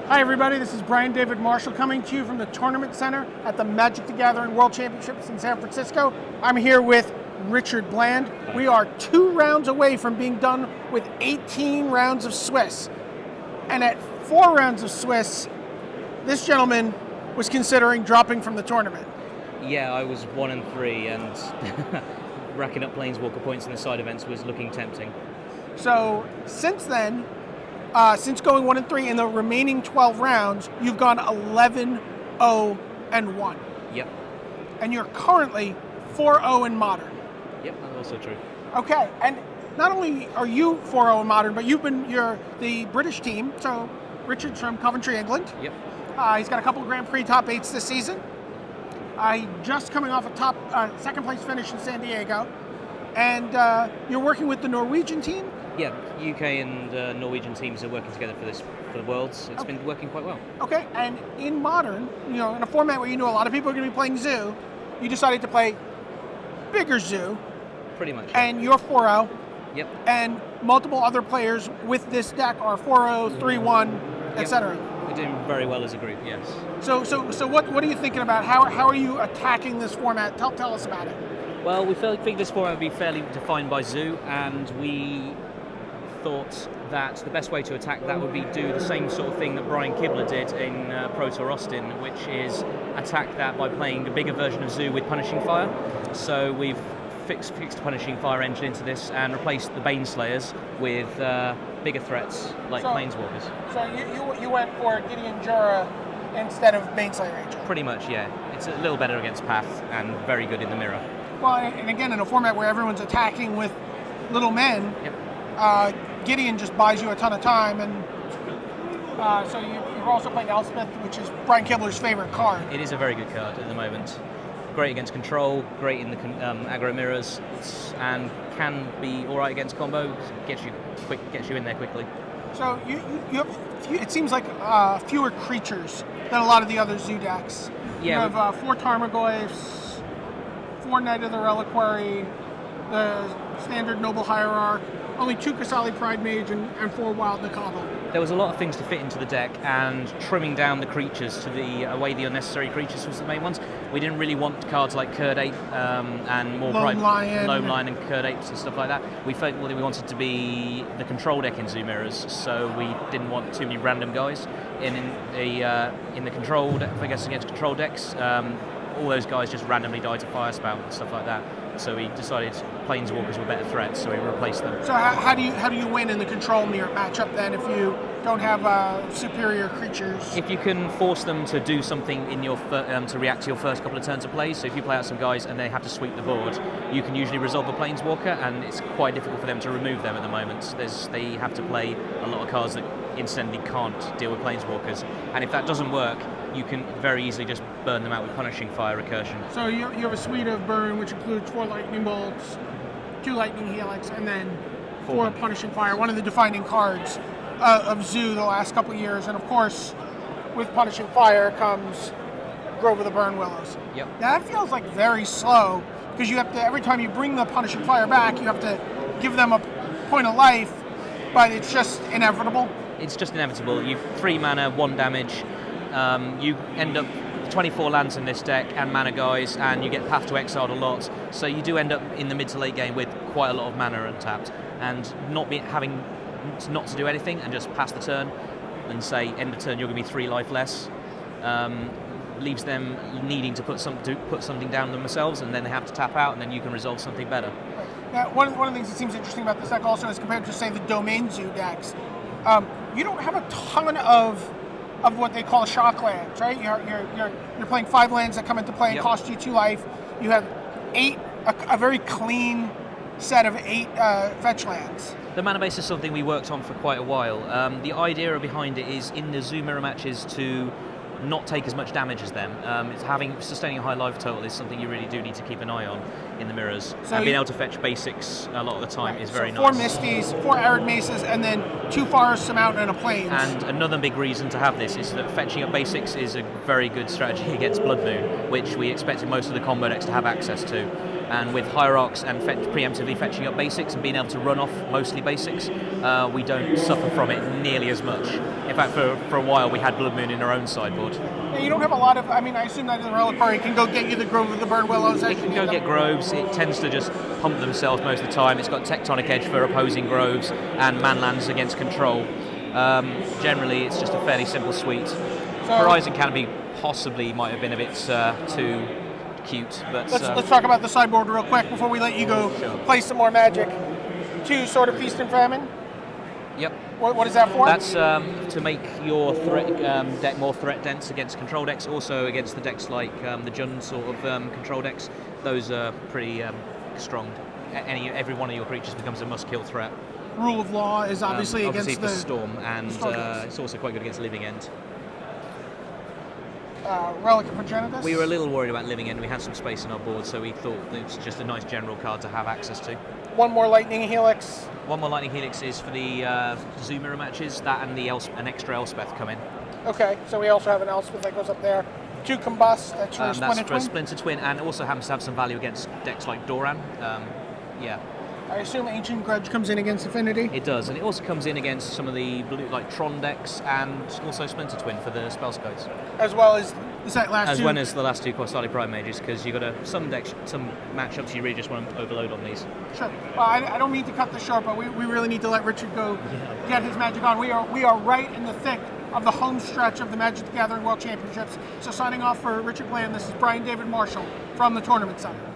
Hi everybody, this is Brian David Marshall coming to you from the Tournament Center at the Magic the Gathering World Championships in San Francisco. I'm here with Richard Bland. We are 2 rounds away from being done with 18 rounds of Swiss. And at 4 rounds of Swiss, this gentleman was considering dropping from the tournament. Yeah, I was 1-3 and racking up Planeswalker points in the side events was looking tempting. So since then, since going 1-3 in the remaining 12 rounds, you've gone 11-0-1. Yep. And you're currently 4-0 in Modern. Yep, that's also true. Okay, and not only are you 4-0 in Modern, but you're the British team. So Richard's from Coventry, England. Yep. He's got a couple Grand Prix top 8s this season. Just coming off a second place finish in San Diego. And you're working with the Norwegian team. Yeah, UK and Norwegian teams are working together for the Worlds. It's been working quite well. Okay, and in Modern, in a format where you know a lot of people are going to be playing Zoo, you decided to play bigger Zoo. Pretty much. And you're 4-0. Yep. And multiple other players with this deck are 4-0, 3-1, etc. We're doing very well as a group, yes. So what are you thinking about? How are you attacking this format? Tell us about it. Well, we think this format would be fairly defined by Zoo, and we thought that the best way to attack that would be do the same sort of thing that Brian Kibler did in Pro Tour Austin, which is attack that by playing a bigger version of Zoo with Punishing Fire. So we've fixed a Punishing Fire engine into this and replaced the Baneslayers with bigger threats like Planeswalkers. So you went for Gideon Jura instead of Baneslayer Angel? Pretty much, yeah. It's a little better against Path and very good in the mirror. Well, and again, in a format where everyone's attacking with little men, yep. Gideon just buys you a ton of time, and so you've also played Elspeth, which is Brian Kibler's favorite card. It is a very good card at the moment. Great against control, great in the aggro mirrors, and can be all right against combo. Gets you in there quickly. So you have, it seems like fewer creatures than a lot of the other Zoo decks. Yeah, you have 4 Tarmogoyfs, 4 Knight of the Reliquary, the standard Noble Hierarch, only 2 Qasali Pridemage, and 4 Wild Nacatl. There was a lot of things to fit into the deck, and trimming down the creatures to away the unnecessary creatures was the main ones. We didn't really want cards like Curd Ape and more Lone Lion and Curd Apes and stuff like that. We felt we wanted to be the control deck in Zoo Mirrors, so we didn't want too many random guys in the control deck. I guess against control decks, all those guys just randomly died to Fire Spout and stuff like that. So we decided Planeswalkers were better threats, so we replaced them. So how do you win in the control mirror matchup then if you don't have superior creatures? If you can force them to do something in your to react to your first couple of turns of play, so if you play out some guys and they have to sweep the board, you can usually resolve a Planeswalker, and it's quite difficult for them to remove them at the moment. They have to play a lot of cards that instantly can't deal with Planeswalkers, and if that doesn't work, you can very easily just burn them out with Punishing Fire recursion. So you have a suite of burn, which includes 4 Lightning Bolts, 2 Lightning Helix, and then 4 Punishing Fire, one of the defining cards of Zoo the last couple of years. And of course, with Punishing Fire comes Grove of the Burnwillows. Yep. Now that feels like very slow, because you have to, every time you bring the Punishing Fire back, you have to give them a point of life, but it's just inevitable. It's just inevitable. You've 3 mana, 1 damage. You end up 24 lands in this deck and mana guys, and you get Path to Exile a lot, so you do end up in the mid to late game with quite a lot of mana untapped, and having not to do anything and just pass the turn and say end of turn you're going to be 3 life less, leaves them needing to put something down themselves, and then they have to tap out, and then you can resolve something better. Now, one of the things that seems interesting about this deck also is compared to, say, the Domain Zoo decks, you don't have a ton of what they call shock lands, right? You're playing 5 lands that come into play and yep. cost you 2 life. You have 8, a very clean set of 8 fetch lands. The mana base is something we worked on for quite a while. The idea behind it is in the Zoo Mirror matches to not take as much damage as them. Sustaining a high life total is something you really do need to keep an eye on in the mirrors. So and being able to fetch basics a lot of the time is very nice. 4 Misties, 4 Arid Mesas, and then 2 Forests, a Mountain, and a Plains. And another big reason to have this is that fetching up basics is a very good strategy against Blood Moon, which we expected most of the combo decks to have access to. And with Hierarchs and preemptively fetching up basics and being able to run off mostly basics, we don't suffer from it nearly as much. In fact, for a while we had Blood Moon in our own sideboard. Yeah, you don't have a lot of, I mean, I assume that the Reliquary can go get you the Grove of the Burnwillows. It can go get groves. It tends to just pump themselves most of the time. It's got Tectonic Edge for opposing groves and manlands against control. Generally, it's just a fairly simple suite. So, Horizon Canopy possibly might have been a bit too cute, but let's talk about the sideboard real quick before we let you go play some more Magic. 2 Sword of Feast and Famine. Yep. What is that for? That's to make your deck more threat dense against control decks, also against the decks like the Jund sort of control decks. Those are pretty strong. Every one of your creatures becomes a must-kill threat. Rule of Law is obviously against the Storm, and it's also quite good against Living End. Relic of Progenitus? We were a little worried about Living End. We had some space in our board, so we thought it was just a nice general card to have access to. 1 more Lightning Helix. 1 more Lightning Helix is for the Zoo Mirror matches. That and an extra Elspeth come in. Okay, so we also have an Elspeth that goes up there. 2 Combust, that's for Splinter Twin? That's for Splinter Twin, and also happens to have some value against decks like Doran. Yeah. I assume Ancient Grudge comes in against Affinity? It does, and it also comes in against some of the blue, like Tron decks, and also Splinter Twin for the spell codes. As well as as well as the last 2 Qasali Pridemages, because you've got some matchups you really just want to overload on these. Sure. Well, I don't mean to cut this short, but we really need to let Richard go get his Magic on. We are right in the thick of the home stretch of the Magic the Gathering World Championships. So signing off for Richard Bland, this is Brian David Marshall from the Tournament Center.